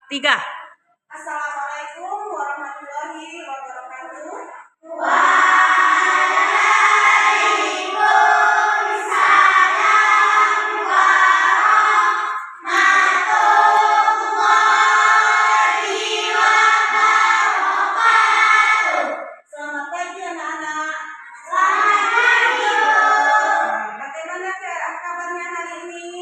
Tiga. Assalamualaikum warahmatullahi wabarakatuh. Selamat pagi anak-anak. Selamat pagi. Bagaimana kabarnya hari ini?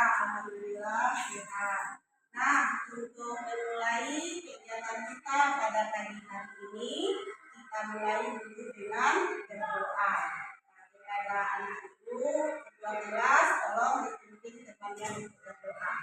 Alhamdulillah sehat. Nah, untuk memulai kegiatan kita pada pagi hari ini, kita mulai dulu dengan berdoa. Kepada anak ibu kedua kelas, tolong dipimpin sepanjang berdoa.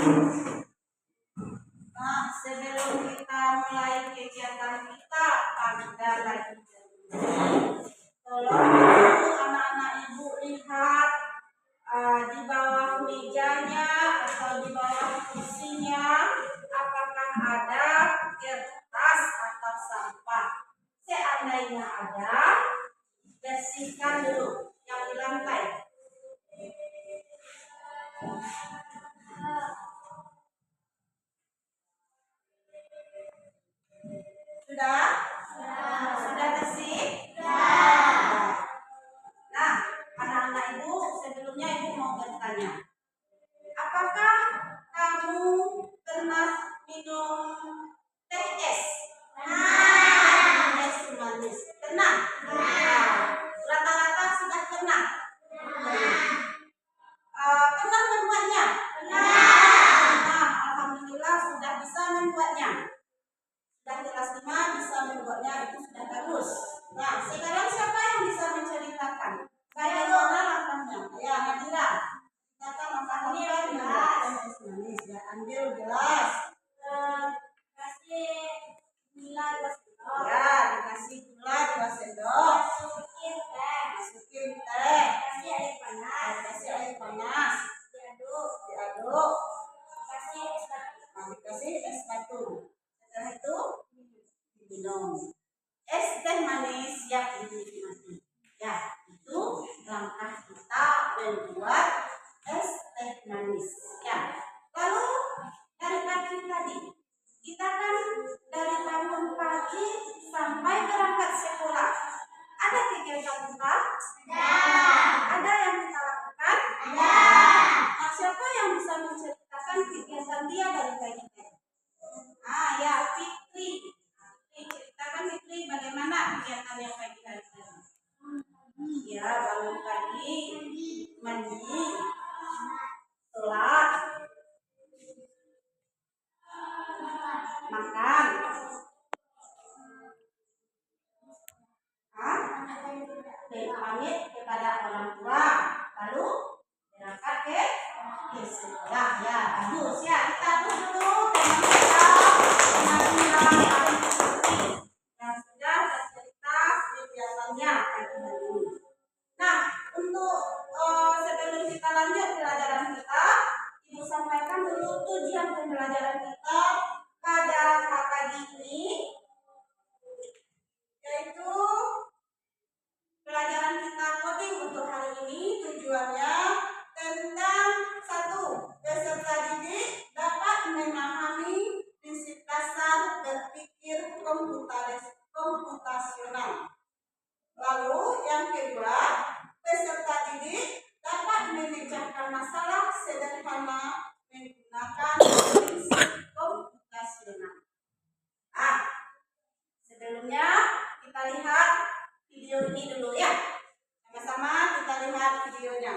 Nah, sebelum kita mulai kegiatan kita pada lagi tolong anak-anak ibu lihat di bawah mejanya atau di bawah kursinya apakah ada kertas atau sampah. Seandainya ada, bersihkan dulu yang di lantai. Sudah? Sudah bersih? Nah, anak-anak ibu, sebelumnya ibu mau bertanya. Apakah kamu pernah minum teh es? Es manis. Pernah? Rata-rata sudah pernah? Pernah membuatnya? Nah, alhamdulillah sudah bisa membuatnya. Sudah kelas 5 bisa membuatnya, itu sudah bagus. Nah, sekarang siapa yang bisa menceritakan? Saya Nora langkahnya. Ya, Nadira. Kita langkahnya membuat es manis. Ya, ambil gelas. Kasih gula 2 sendok. Ya, dikasih gula 2 sendok. Masukin teh. Kasih air panas. Kasih air panas. Diaduk. Kasih es batu. Dikasih es batu. Setelah itu diminum. Es teh manis yang dinikmati. Ya, itu langkah kita membuat es teh manis. Ya, lalu dari pagi tadi kita kan dari bangun pagi sampai berangkat sekolah. Ada kegiatan kita? Ada yang kita lakukan? Nah, siapa yang bisa menceritakan kegiatan dia dari pagi tadi? Ya, Fitri. Ceritakan Fitri bagaimana kegiatan yang pagi tadi? Ya, bangun pagi, mandi, sholat, makan, pamit kepada orang tua, lalu berangkat ke sekolah. Ya, bagus ya. Kita dulu teman kita yang sudah bercerita kegiatannya pagi hari ini. Nah, untuk sebelum kita lanjut pelajaran kita, Ibu sampaikan dulu tujuan pembelajaran kita pada pagi ini, yaitu pelajaran kita coding untuk hari ini tujuannya tentang 1. Peserta didik dapat memahami prinsip dasar berpikir komputasional. Lalu yang kedua, peserta didik dapat memecahkan masalah sederhana menggunakan prinsip komputasional. Sebelumnya kita lihat video ini dulu ya. Sama-sama kita lihat videonya.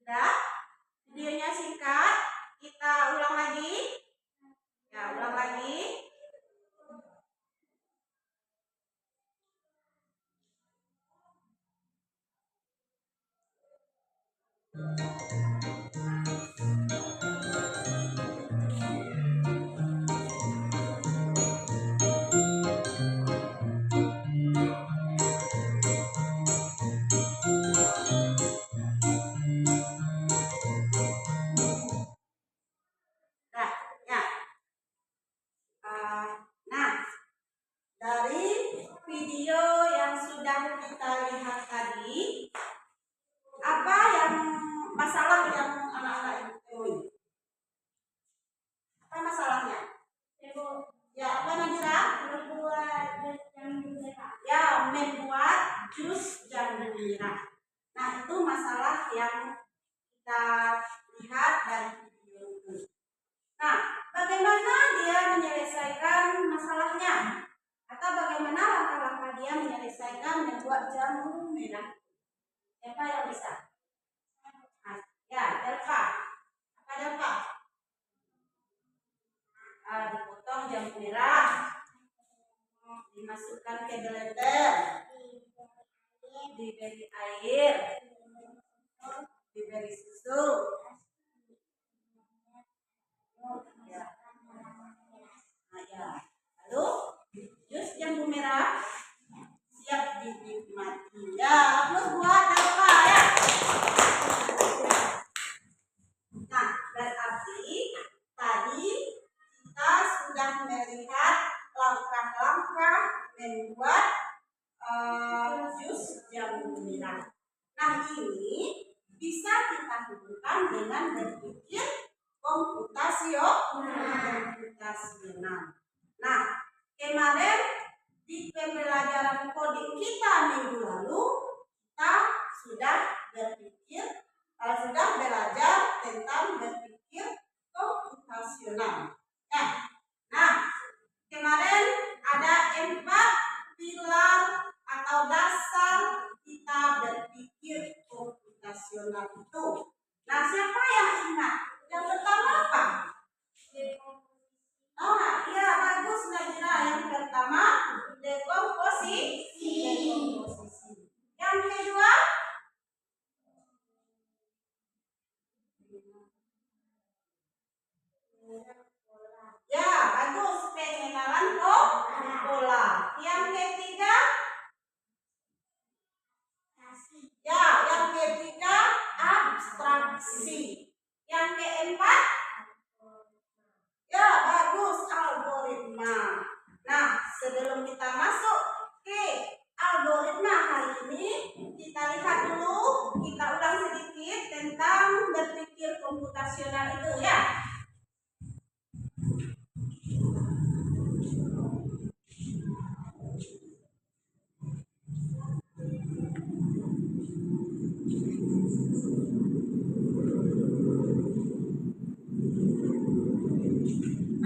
Sudah? Videonya singkat. Kita ulang lagi. Ya, ulang lagi. Nah, itu masalah yang kita lihat dari video itu. Nah, bagaimana dia menyelesaikan masalahnya? Atau bagaimana langkah-langkah dia menyelesaikan membuat jamu merah? Siapa yang bisa? Nah, ya, Delva. Apa Delva? Dipotong jamu merah, dimasukkan ke blender, diberi air, diberi susu, ya. Nah, ya. Lalu jus jamu merah siap dinikmati. Ya, aplaus buat Delva ya. Nah, berarti tadi kita sudah melihat langkah-langkah membuat jus jamu merah. Nah, ini bisa kita hubungkan dengan berpikir komputasional. Nah, kemarin di pembelajaran coding kita minggu lalu kita sudah belajar tentang berpikir komputasional. Nah, kemarin ada 4 pilar atau dasar kita berpikir komputasional itu. Nah, siapa yang ingat? Yang pertama apa? Iya, bagus Najla. Yang pertama dekomposisi. Yang kedua ya, bagus, pengenalan pola. Yang ketiga ya, yang ketiga abstraksi. Yang keempat ya, bagus, algoritma. Nah, sebelum kita masuk ke algoritma hari ini, kita lihat dulu, kita ulang sedikit tentang berpikir komputasional itu ya.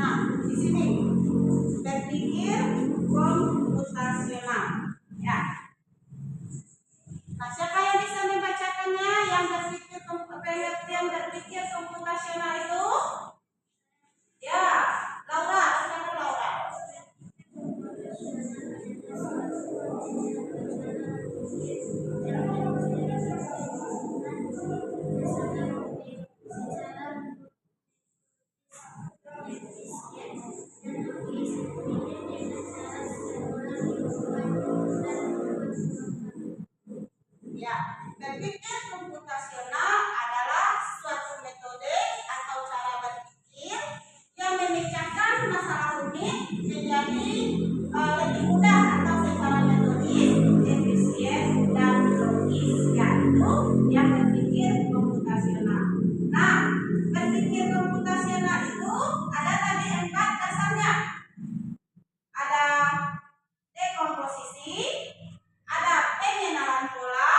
Nah, di sini berpikir komputasional ya. Nah, siapa yang bisa membacakannya? Yang berpikir komputasional itu? Ya, Laura, siapa Laura? Ya, berpikir komputasional adalah suatu metode atau cara berpikir yang memecahkan masalah rumit menjadi lebih mudah atau secara metodis, efisien dan logis, yaitu yang berpikir komputasional. Nah, berpikir komputasional itu ada tadi 4 dasarnya. Ada dekomposisi, ada pengenalan pola,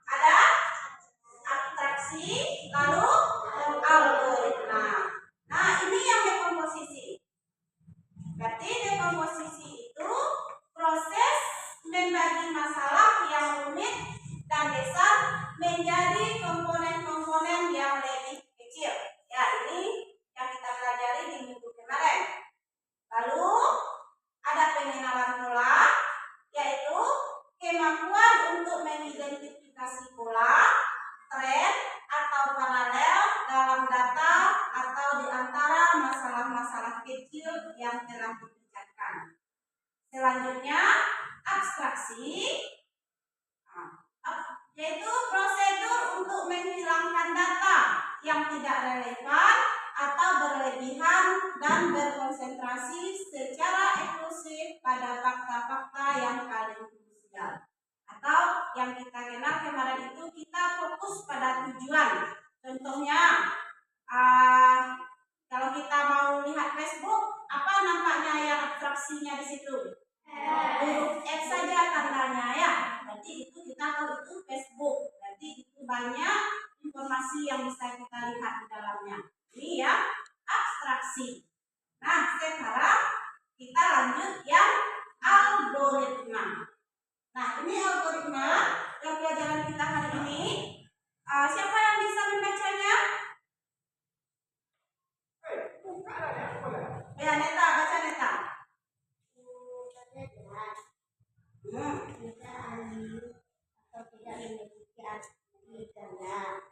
ada abstraksi, lalu algoritma. Nah, ini yang dekomposisi. Berarti dekomposisi itu proses membagi masalah yang rumit dan besar menjadi komponen-komponen yang lebih kecil. Ya, ini yang kita pelajari di minggu kemarin. Lalu ada pengenalan pola, yaitu kemampuan untuk mengidentifikasi pola, tren, atau paralel dalam data atau di antara masalah-masalah kecil yang telah dipecahkan. Selanjutnya, abstraksi, yaitu prosedur untuk menghilangkan data yang tidak relevan atau berlebihan dan berkonsentrasi secara eksklusif pada fakta-fakta yang paling krusial. Atau yang kita kenal kemarin itu kita fokus pada tujuan. Contohnya, kalau kita mau lihat Facebook, apa nampaknya yang abstraksinya di situ? Huruf F saja tandanya ya. Berarti itu kita tahu itu Facebook. Berarti banyak informasi yang bisa kita lihat di dalamnya. Ini ya, abstraksi. Nah, sekarang kita lanjut yang algoritma. Nah, ini algoritma yang pelajaran kita hari ini. Siapa yang bisa membacanya? Ya, Neta, baca Neta. Tidak adil atau tidak memiliki arti ganda,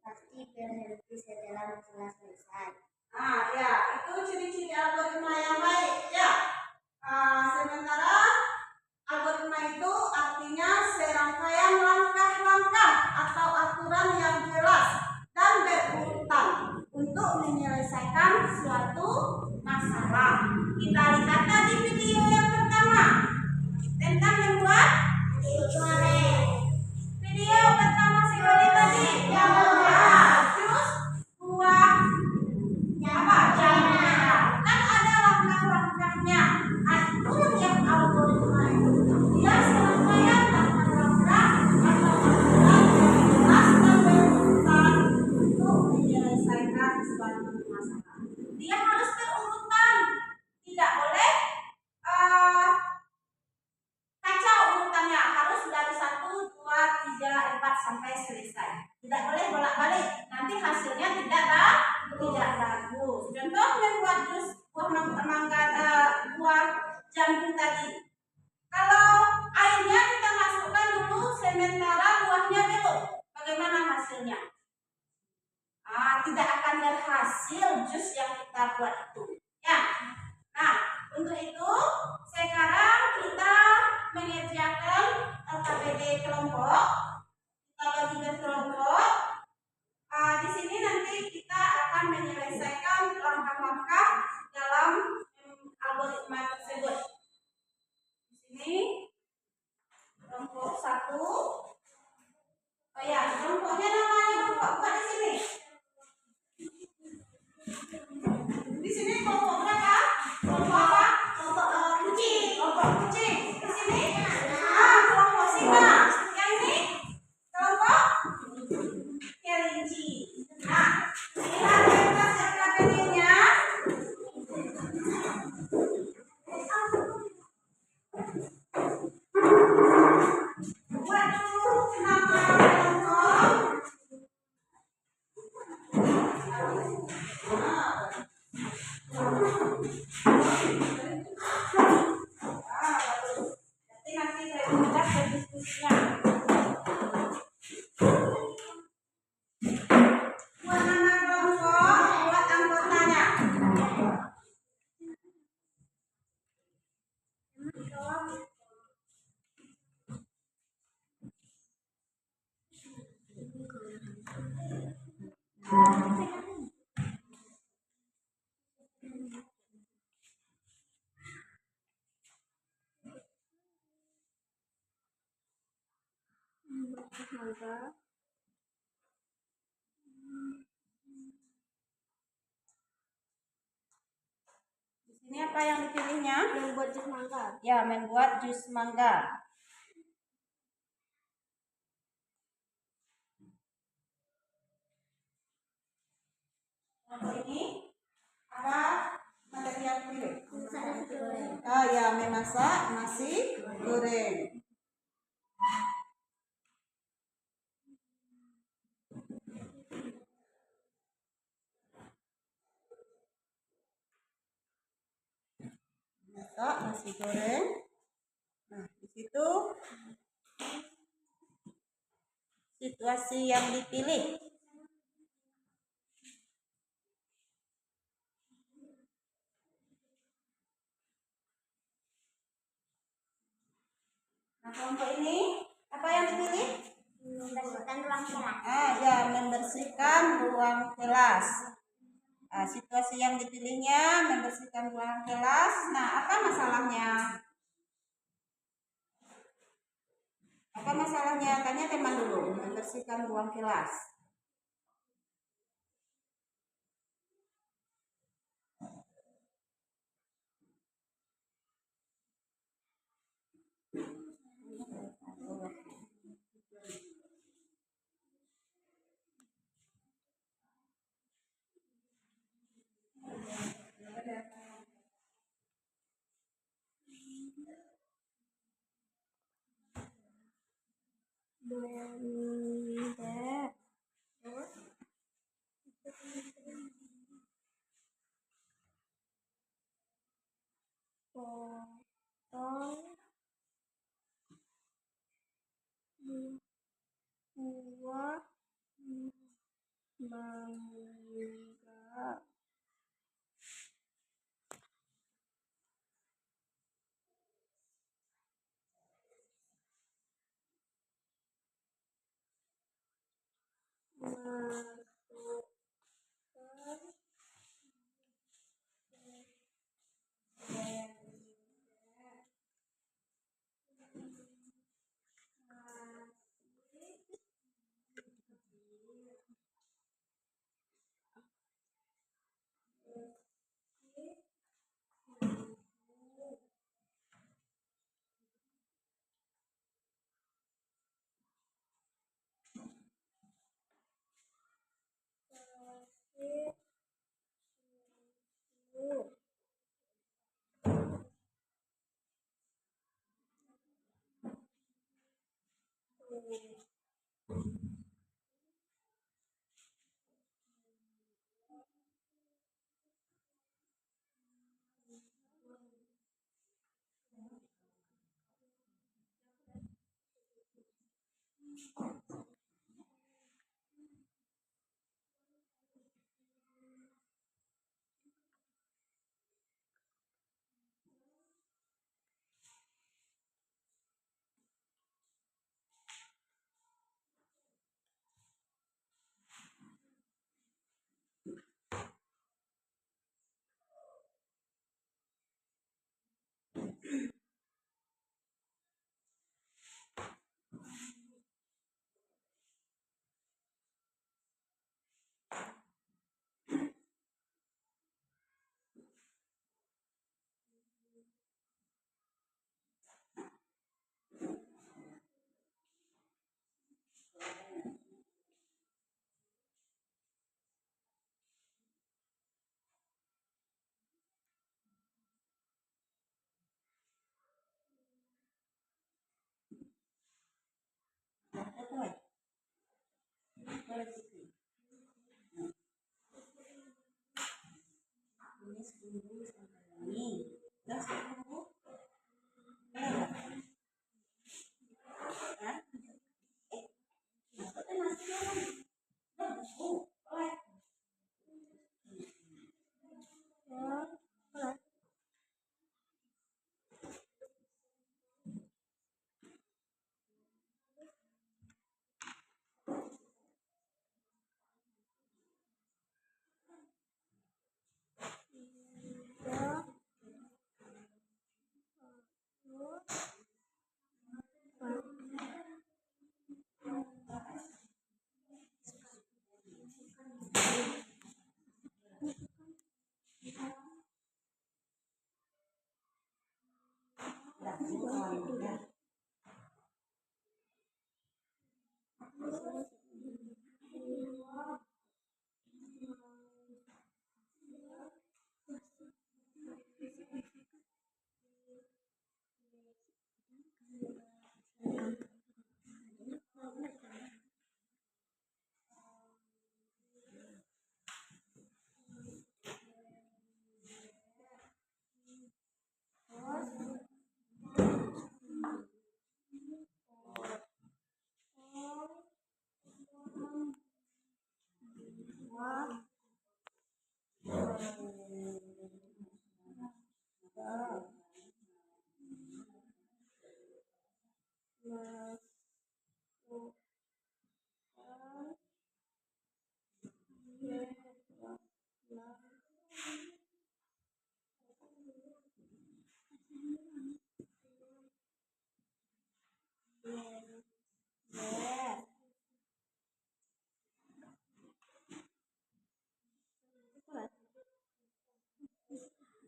pasti berhenti setelah masalah selesai. Ya, itu ciri-ciri algoritma yang baik ya. Sementara algoritma itu artinya serangkaian langkah-langkah atau aturan yang jelas dan berurutan untuk menyelesaikan suatu masalah. Kita lihat tadi video yang pertama tentang membuat video pertama sekali tadi yang membuat jus buah apa jamnya, kan ada langkah-langkahnya. Itu yang algoritma itu dia serangkaian langkah-langkah atau aturan jelas dan berurutan untuk menyelesaikan suatu masalah. Dia harus berurutan, tidak boleh kacau urutannya, harus dari 1, 2, 3, 4 sampai selesai. Tidak boleh bolak-balik, nanti hasilnya tidak bagus. Contoh membuat jus buah buah jambu tadi. Kalau airnya kita masukkan dulu sementara buahnya belum, bagaimana hasilnya? Tidak akan berhasil jus yang kita buat itu. Ya. Nah, untuk itu sekarang kita mengerjakan LKPD kelompok. Kita bagi berkelompok. Di sini nanti kita akan menyelesaikan langkah-langkah dalam algoritma tersebut. Di sini kelompok 1. Oh ya, kelompoknya namanya buat di sini. Di sini kelompok berapa? Kelompok apa? Kelompok kucing. Kelompok kucing. Di sini? Kelompok singa. Yang ini? Kelompok kelinci. Nah, lihat kertas LKPD-nya. Buat dulu nama kelompok. Nanti saya buat berdiskusinya. Buat nama kelompok, buat anggotanya. Di sini apa yang dipilihnya? Membuat jus mangga. Ya, membuat jus mangga. Kelompok ini apa materi yang dipilih? Ya, memasak nasi goreng. Masak nasi goreng. Nah, di situ situasi yang dipilih. Nah, kelompok ini apa yang dipilih? Membersihkan ruang kelas. Ya, membersihkan ruang kelas. Situasi yang dipilihnya membersihkan ruang kelas. Nah, apa masalahnya? Apa masalahnya? Tanya teman dulu. Membersihkan ruang kelas. benda potong buah mangga. Masukkan kasih susu.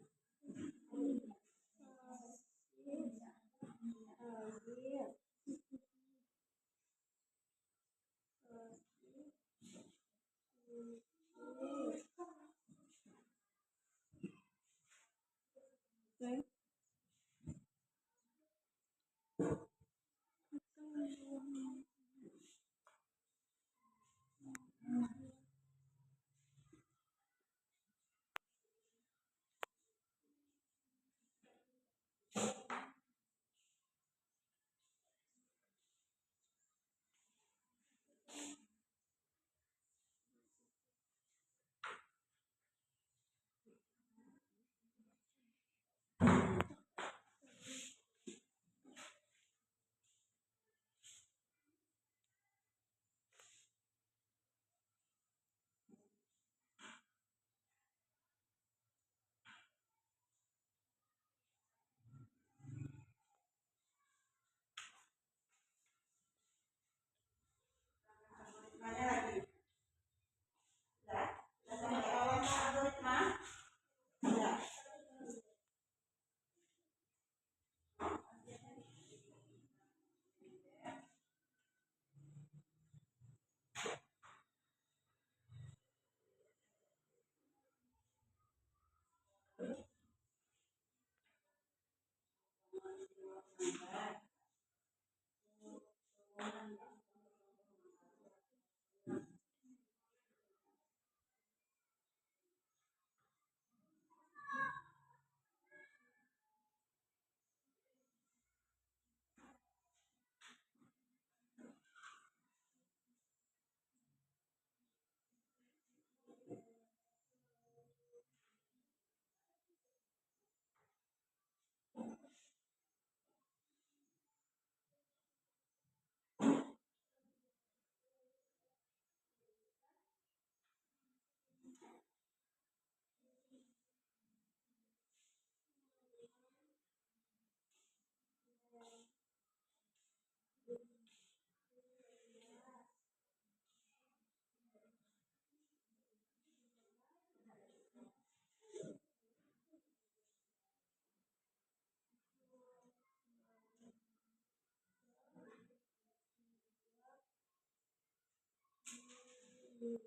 Sudah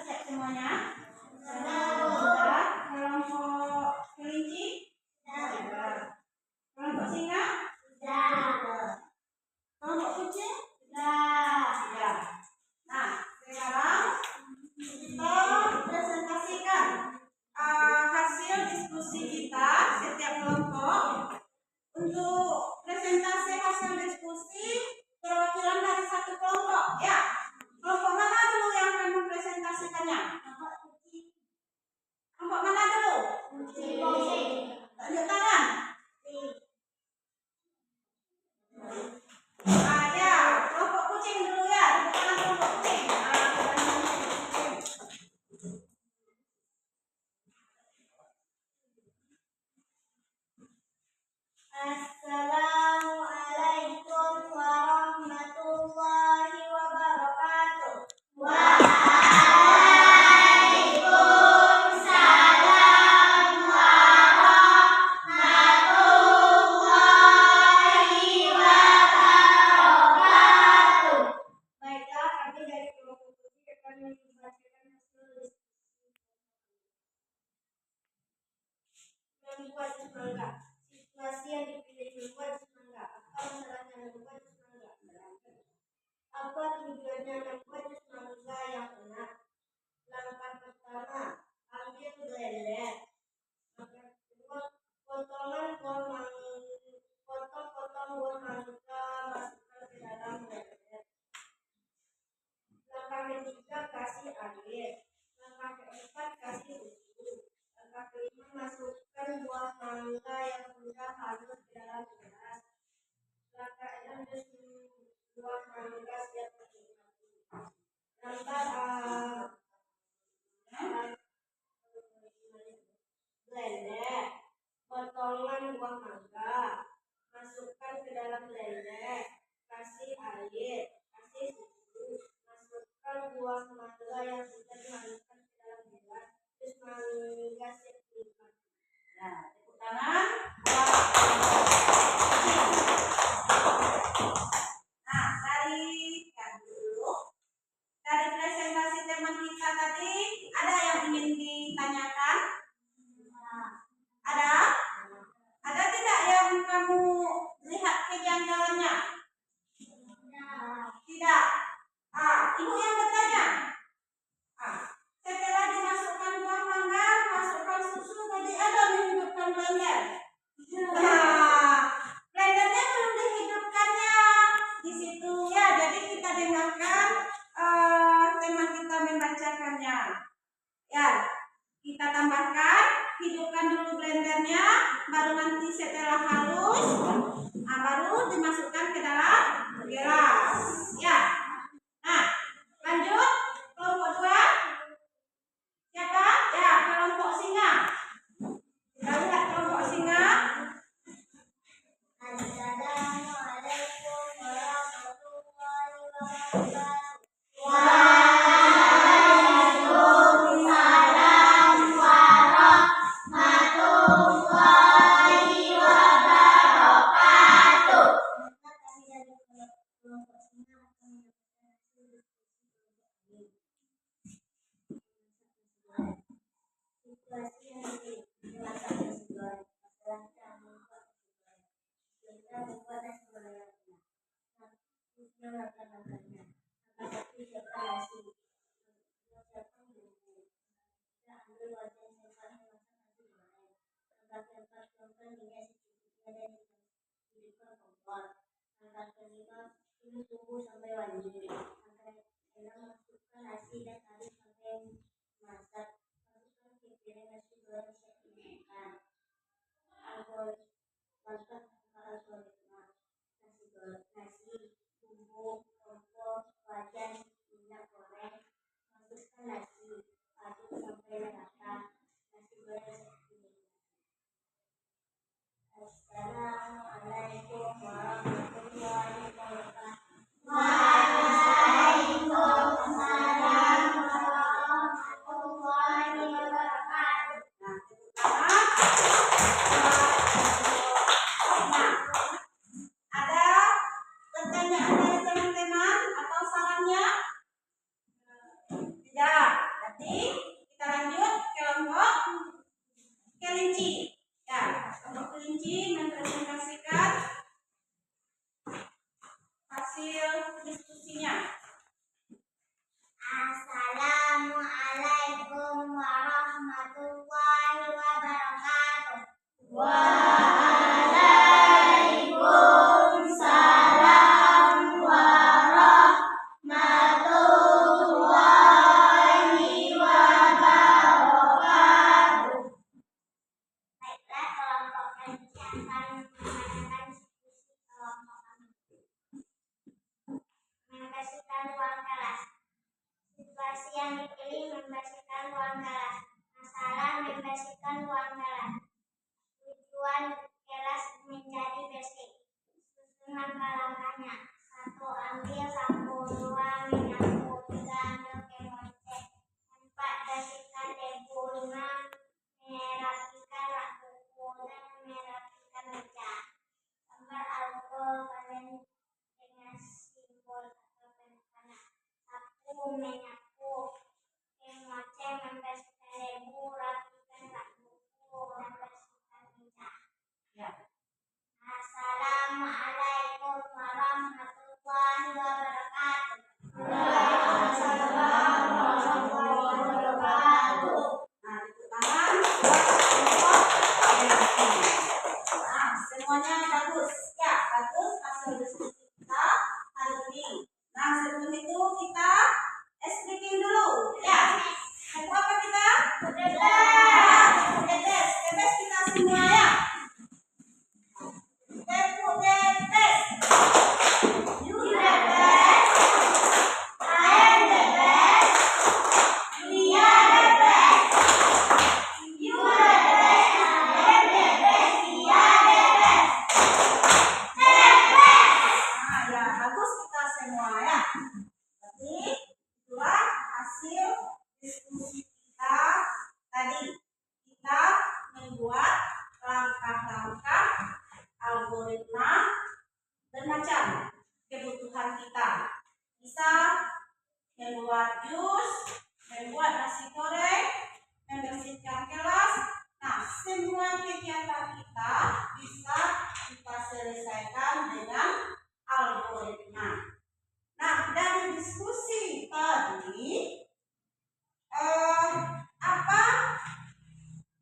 siap semuanya? Sudah. Kelompok kelinci? Sudah. Kelompok singa? Sudah. Kelompok kucing? Sudah. Nah, sekarang kita presentasikan hasil diskusi kita setiap kelompok. Untuk presentasi hasil diskusi perwakilan dari satu kelompok, ya. Kelompok mana dulu yang akan mempresentasikannya? Kelompok mana dulu? Tunjuk tangan. Ya, kelompok kucing dulu ya. Tunjuk tangan kelompok kucing. Assalamualaikum warahmatullahi wabarakatuh. Baiklah, kami dari kelompok kucing akan membacakan hasil diskusi. Membuat semangka. Situasi yang dipilih membuat semangka. Apa masalahnya membuat semangka? Apa tujuannya membuat semangka yang enak? Langkah pertama, ambil blender. Langkah kedua, potong-potong buah mangga, masukkan ke dalam blender. Langkah ketiga, kasih air. Langkah keempat, kasih susu. Langkah kelima, masukkan buah mangga yang sudah halus ke dalam gelas. Langkah enam, buah mangga siap dinikmati. Langkah blender. Potongan buah mangga, masukkan ke dalam blender. Kasih air, kasih susu, masukkan buah mangga yang sudah dihaluskan ke dalam gelas. Terus mangga siap dinikmati. Nah, tepuk tangan. Nah, dari presentasi teman kita tadi, ada yang ingin ditanyakan? Ada? Ada tidak yang kamu lihat kejanggalannya? Tidak. Ibu yang bertanya. Setelah dimasukkan buah mangga, masukkan susu, tadi ada menghidupkan blender. Blendernya belum dihidupkannya di situ ya. Jadi kita dengarkan teman kita membacakannya. Ya, kita tambahkan, hidupkan dulu blendernya, baru nanti setelah halus, baru dimasukkan ke dalam gelas. Ya. Nah, lanjut kelompok 2. Siapa? Ya, kelompok singa. Kita lihat kelompok singa. Assalamualaikum warahmatullahi wabarakatuh. Ini tunggu sampai wangi. Masukkan nasi dan aduk sampai masak. Masukkan ke piring nasi goreng siap dimakan. Masukkan nasi goreng, bumbu, kompor, wajan, minyak goreng. Masukkan nasi, aduk sampai merata. Nasi goreng siap dimakan. Assalamualaikum warahmatullahi wabarakatuh. presentasikan hasil diskusinya. Assalamualaikum warahmatullahi wabarakatuh. Waalaikumsalam warahmatullahi wabarakatuh. Baiklah, kelompok kami akan mengadakan diskusi kelompok kami. Membersihkan ruang kelas. Situasi yang dipilih membersihkan ruang kelas. Masalah membersihkan ruang kelas. Tujuan kelas menjadi bersih. Susun langkah-langkahnya. 1. Ambil sapu. 2. Menyapu. 3. Ambil kemoce. 4. Bersihkan debu. 5. Merapikan rak buku. 6. Merapikan meja. Gambar alkohol kalian dengan simbol atau pencana. Sapu menyapu, kemoce membersihkan debu, rapikan rak buku, dan bersihkan meja. Ya. Assalamualaikum warahmatullahi wabarakatuh. Waalaikumsalam warahmatullahi wabarakatuh. Nah, tepuk tangan buat kelompok PMI. Nah, semuanya bagus. Ya, bagus hasil diskusi kita hari ini. Nah, sebelum itu kita speaking dulu. Ya. Yang apa kita? Tetes. Tetes kita semua ya. Tepuk tetes. You the best. I am the best. We are the best. You are the best. I am the best. We are the best. Tetes. Nah, ya bagus kita semua ya. Jadi itulah hasil diskusi kita tadi. Kita membuat langkah-langkah algoritma bermacam kebutuhan kita. Bisa membuat jus, membuat nasi goreng, membersihkan kelas. Nah, semua kegiatan kita bisa kita selesaikan dengan algoritma. Nah, dari diskusi tadi, apa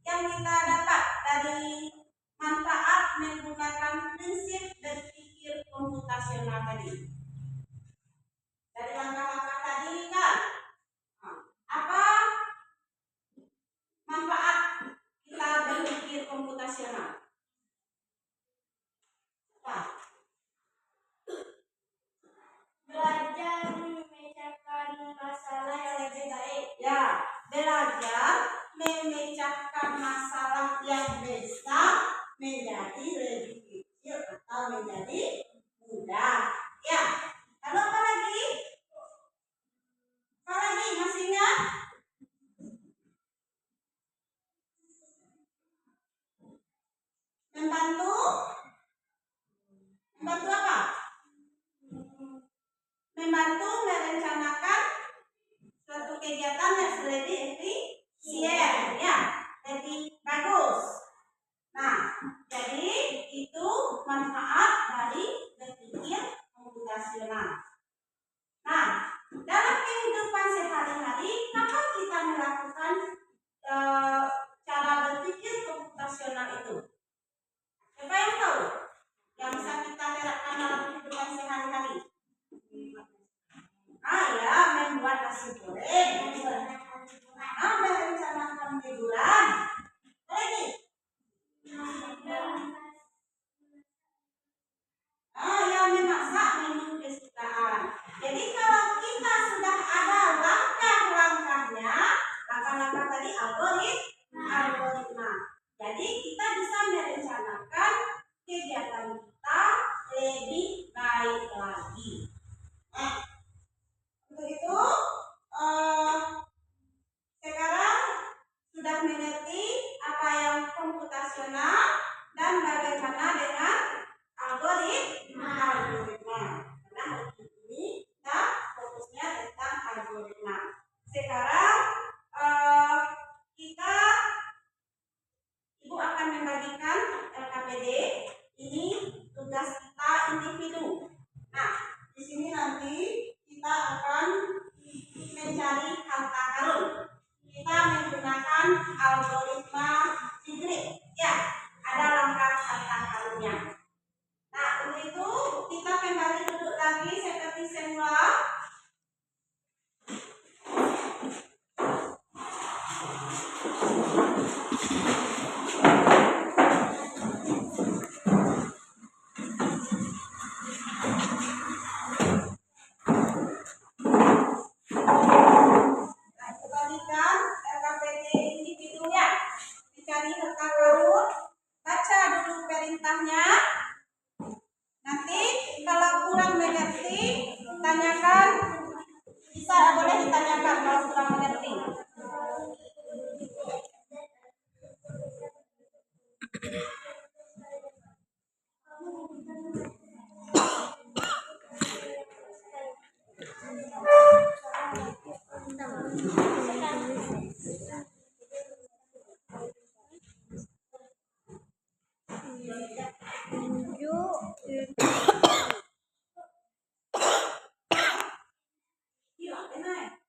yang kita dapat dari manfaat menggunakan prinsip berpikir komputasional tadi? Dari langkah-langkah tadi kan, apa manfaat kita berpikir komputasional? Apa? Belajar memecahkan masalah yang lebih baik. Ya, belajar memecahkan masalah yang besar menjadi lebih kecil atau menjadi mudah. Ya, lalu apa lagi? Apa lagi? Masih ingat? Membantu? Membantu apa? Membantu merencanakan suatu kegiatan yang lebih efisien, ya, lebih bagus. Nah, jadi itu manfaat dari berpikir komputasional. Nah, dalam kehidupan sehari-hari, kapan kita melakukan cara berpikir komputasional itu? Siapa yang tahu? Yang bisa kita terapkan dalam kehidupan sehari-hari? Ya, membuat nasi goreng, merencanakan liburan. Lagi? Ya, memasak menu kesukaan tugas kita individu. Nah, di sini nanti kita akan mencari harta karun. Kita menggunakan algoritma Sigrid. Ya, ada langkah harta karunnya. Nah, untuk itu kita kembali duduk lagi seperti semula. Kembalikan RKPD individunya, dicari harta karun, baca dulu perintahnya. Nanti kalau kurang mengerti, tanyakan. Bisa boleh ditanyakan kalau kurang mengerti. Iya, benar.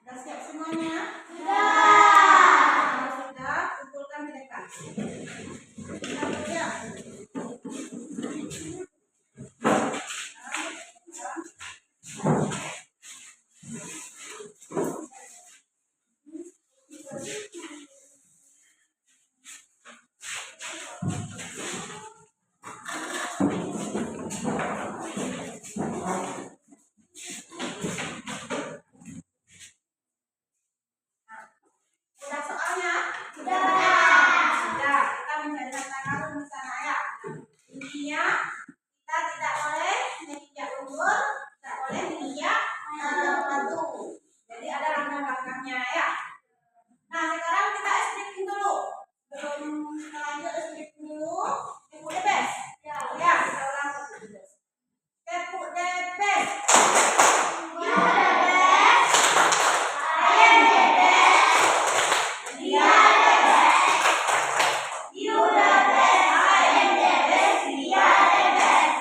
Sudah siap semuanya? Sudah. Kalau sudah, kumpulkan mereka. Kita mulai. Sudah soalnya? Sudah. Sudah. Kita mencari kata karun di sana ya. Intinya kita tidak boleh menginjak lumpur, tidak boleh menginjak batu. Jadi ada langkah-langkahnya ya. Nah sekarang kita stripping dulu. Sebelum kita lanjut stripping dulu, tepuk the best. Ya, kita ulang. Tepuk the best. You the best. I am the best. We are the best. You the best. I am the best. We are the best.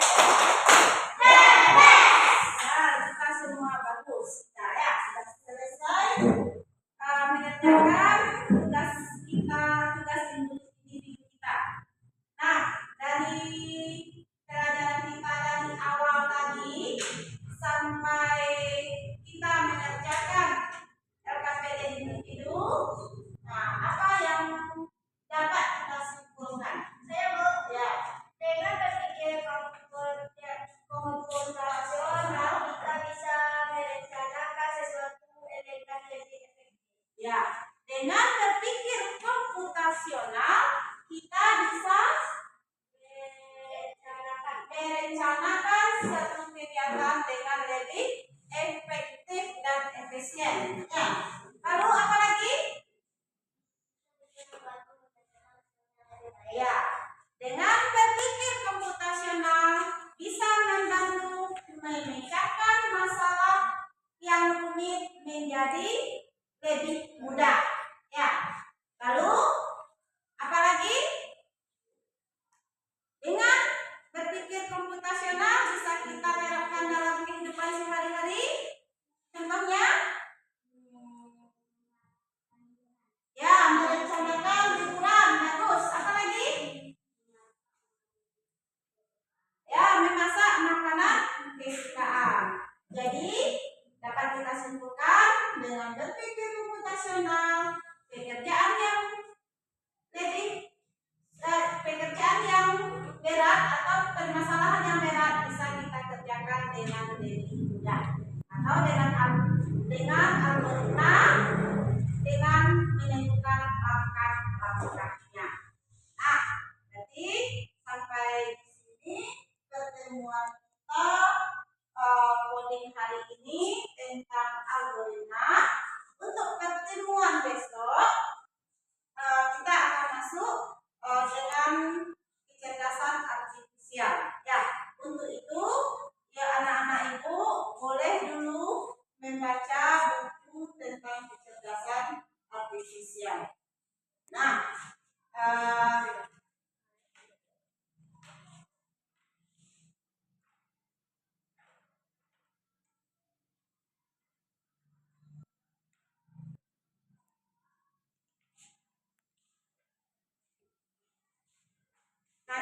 The best. Ya, kita semua bagus. Nah ya, sudah selesai mengerjakan tugas kita, tugas individu kita. Nah, dari pelajaran kita dari awal tadi sampai kita mengerjakan LKPD individu, nah apa yang dapat kita simpulkan? Saya mau Ya, dengan berpikir komputasional kita bisa merencanakan sesuatu dengan lebih efektif. ya. Dengan berpikir komputasional kita bisa merencanakan satu kegiatan dengan lebih efektif dan efisien. Ya. Lalu apa lagi? Ya, dengan berpikir komputasional bisa membantu memecahkan masalah yang rumit menjadi lebih mudah. Ya. Lalu apa lagi? Dengan berpikir komputasional bisa kita terapkan dalam kehidupan sehari-hari. Contohnya, ya merencanakan liburan bagus. Apa lagi? Ya memasak makanan kesukaan. Jadi dapat kita simpulkan dengan berpikir komputasional pekerjaan yang berat atau permasalahan yang berat bisa kita kerjakan dengan lebih mudah atau dengan algoritma dengan menentukan langkah-langkahnya. Nah, jadi sampai di sini pertemuan kita coding hari ini tentang algoritma. Untuk pertemuan besok kita akan masuk dengan kecerdasan artifisial. Ya, untuk itu ya anak-anak ibu boleh dulu membaca buku tentang kecerdasan artifisial. Nah,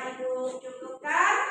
ibu cukupkan